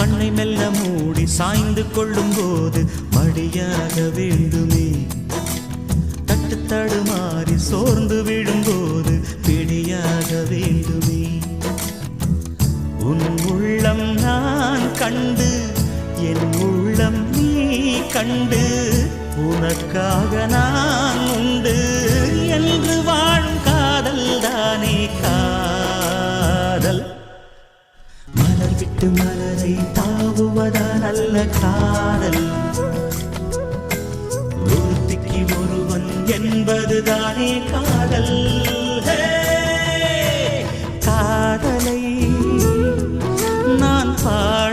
கண்ணை மெல்ல மூடி சாய்ந்து கொள்ளும் போது மடியாக வேண்டுமே, தட்டு தடுமாறி சோர்ந்து விழும்போது பிடியாக வேண்டுமே. உன் உள்ளம் நான் கண்டு என் உள்ளம் நீ கண்டு உனக்காக நான் உண்டு என்று வாழும் காதல் தானே காதல். மலர் விட்டு மலரை தாவுவதா நல்ல காதல், ஒருத்திக்கு ஒருவன் என்பதுதானே காதல். காதலை நான் பாட